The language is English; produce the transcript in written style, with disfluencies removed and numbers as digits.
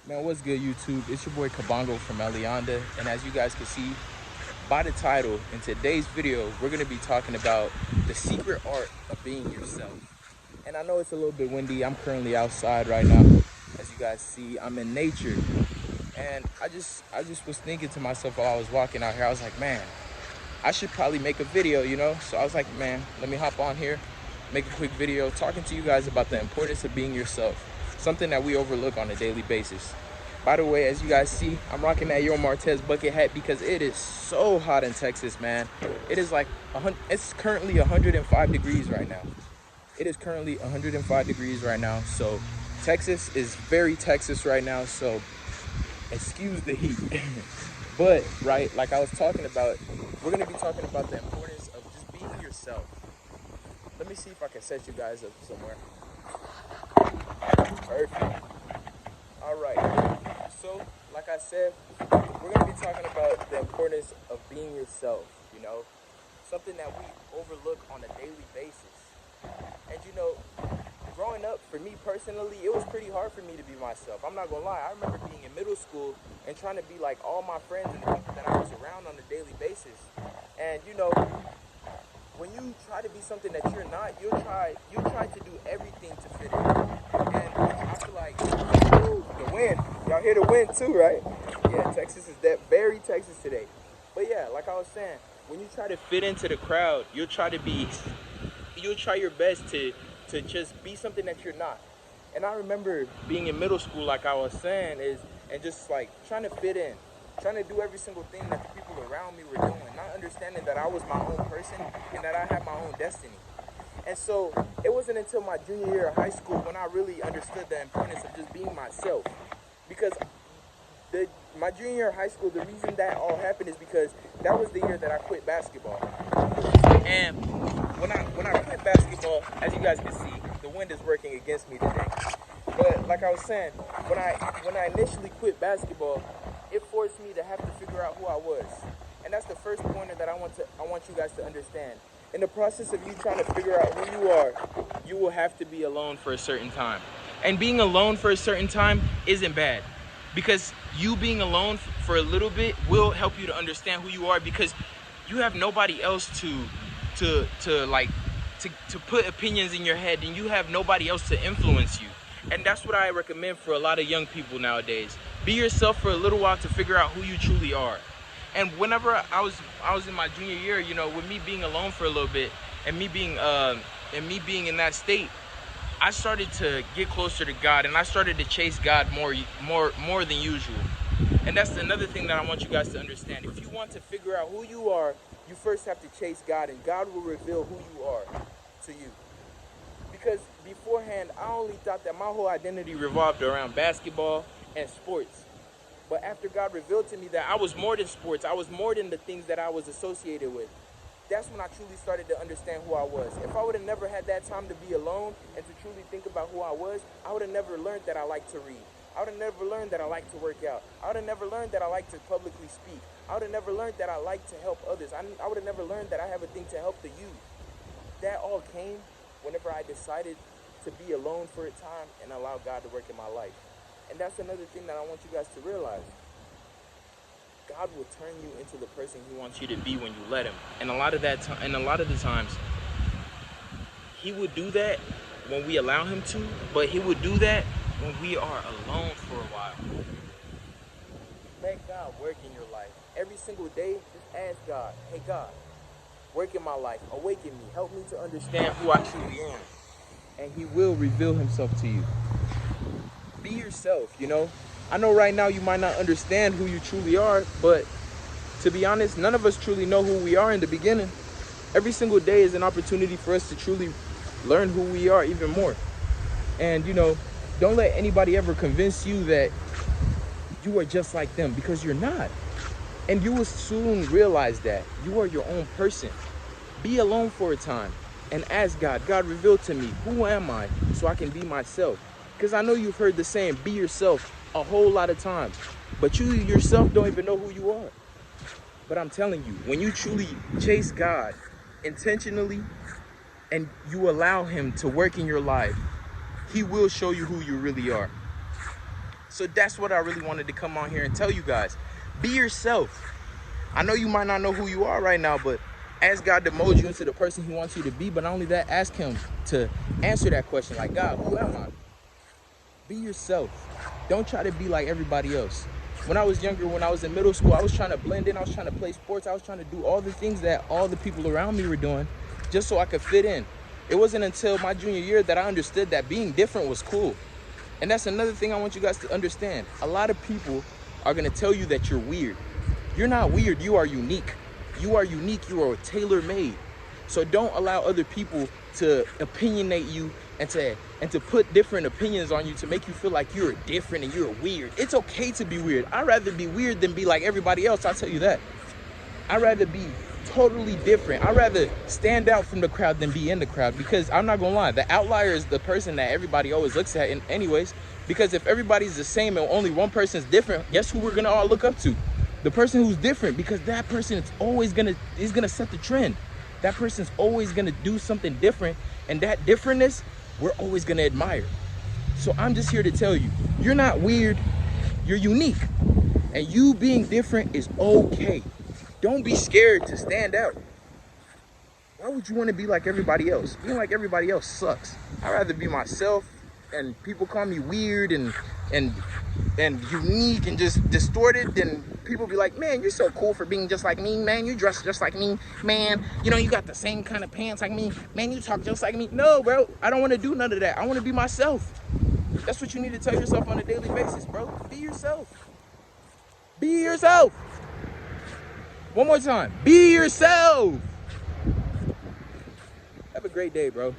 Man, what's good, YouTube? It's your boy Kabongo from Elianda, and as you guys can see by the title, in today's video, we're going to be talking about the secret art of being yourself. And I know it's a little bit windy. I'm currently outside right now. As you guys see, I'm in nature. And I just was thinking to myself while I was walking out here, I was like, man, I should probably make a video, you know? So I was like, man, let me hop on here, make a quick video talking to you guys about the importance of being yourself. Something that we overlook on a daily basis. By the way, as you guys see, I'm rocking that Yo Martez bucket hat because it is so hot in Texas, man. It is like, it's currently 105 degrees right now. It is currently 105 degrees right now. So Texas is very Texas right now. So excuse the heat. But, right, like I was talking about, we're going to be talking about the importance of just being yourself. Let me see if I can set you guys up somewhere. Perfect. All right. So, like I said, we're going to be talking about the importance of being yourself, you know, something that we overlook on a daily basis. And, you know, growing up, for me personally, it was pretty hard for me to be myself. I'm not going to lie. I remember being in middle school and trying to be like all my friends and the people that I was around on a daily basis. And, you know, when you try to be something that you're not, you'll try to do everything to fit in. And I feel like, the wind, y'all hear the wind too, right? Yeah, Texas is that very Texas today. But yeah, like I was saying, when you try to fit into the crowd, you'll try your best to just be something that you're not. And I remember being in middle school, like I was saying, and just like trying to fit in, trying to do every single thing that the people around me were doing, not understanding that I was my own person and that I had my own destiny. And so it wasn't until my junior year of high school when I really understood the importance of just being myself. Because my junior year of high school, the reason that all happened is because that was the year that I quit basketball. And when I quit basketball, as you guys can see, the wind is working against me today. But like I was saying, when I initially quit basketball, it forced me to have to figure out who I was. And that's the first pointer that I want you guys to understand. In the process of you trying to figure out who you are, you will have to be alone for a certain time. And being alone for a certain time isn't bad, because you being alone for a little bit will help you to understand who you are, because you have nobody else to put opinions in your head, and you have nobody else to influence you. And that's what I recommend for a lot of young people nowadays. Be yourself for a little while to figure out who you truly are. And whenever I was in my junior year, you know, with me being alone for a little bit and me being in that state, I started to get closer to God, and I started to chase God more than usual. And that's another thing that I want you guys to understand. If you want to figure out who you are, you first have to chase God, and God will reveal who you are to you. Because beforehand, I only thought that my whole identity revolved around basketball and sports. But after God revealed to me that I was more than sports, I was more than the things that I was associated with, that's when I truly started to understand who I was. If I would have never had that time to be alone and to truly think about who I was, I would have never learned that I like to read. I would have never learned that I like to work out. I would have never learned that I like to publicly speak. I would have never learned that I like to help others. I would have never learned that I have a thing to help the youth. That all came whenever I decided to be alone for a time and allow God to work in my life. And that's another thing that I want you guys to realize. God will turn you into the person He wants you to be when you let Him. And a lot of the times, He would do that when we allow Him to, but He would do that when we are alone for a while. Let God work in your life. Every single day, just ask God, hey God, work in my life, awaken me, help me to understand who I truly am. And He will reveal Himself to you. Be yourself, you know. I know right now you might not understand who you truly are, but to be honest, none of us truly know who we are in the beginning. Every single day is an opportunity for us to truly learn who we are even more. And, you know, don't let anybody ever convince you that you are just like them, because you're not. And you will soon realize that you are your own person. Be alone for a time and ask God, God, reveal to me, who am I, so I can be myself? Because I know you've heard the saying, be yourself, a whole lot of times, but you yourself don't even know who you are. But I'm telling you, when you truly chase God intentionally and you allow Him to work in your life, He will show you who you really are. So that's what I really wanted to come on here and tell you guys. Be yourself. I know you might not know who you are right now, but ask God to mold you into the person he wants you to be. But not only that, ask him to answer that question. Like, God, who am I? Be yourself. Don't try to be like everybody else. When I was younger, when I was in middle school, I was trying to blend in. I was trying to play sports. I was trying to do all the things that all the people around me were doing just so I could fit in. It wasn't until my junior year that I understood that being different was cool. And that's another thing I want you guys to understand. A lot of people are going to tell you that you're weird. You're not weird. You are unique. You are unique. You are tailor-made. So don't allow other people to opinionate you and to put different opinions on you to make you feel like you're different and you're weird. It's okay to be weird. I'd rather be weird than be like everybody else. I'll tell you that. I'd rather be totally different. I'd rather stand out from the crowd than be in the crowd, because I'm not gonna lie, the outlier is the person that everybody always looks at anyways, because if everybody's the same and only one person's different, guess who we're gonna all look up to? The person who's different, because that person is always gonna set the trend. That person's always gonna do something different, and that differentness we're always gonna admire. So I'm just here to tell you, you're not weird, you're unique, and you being different is okay. Don't be scared to stand out. Why would you want to be like everybody else? Being like everybody else sucks. I'd rather be myself, and people call me weird and unique and just distorted, than people be like, man, you're so cool for being just like me, man, you dress just like me, man, you know, you got the same kind of pants like me, man, you talk just like me. No, bro, I don't want to do none of that. I want to be myself. That's what you need to tell yourself on a daily basis, bro. Be yourself. Be yourself. One more time. Be yourself. Have a great day, bro.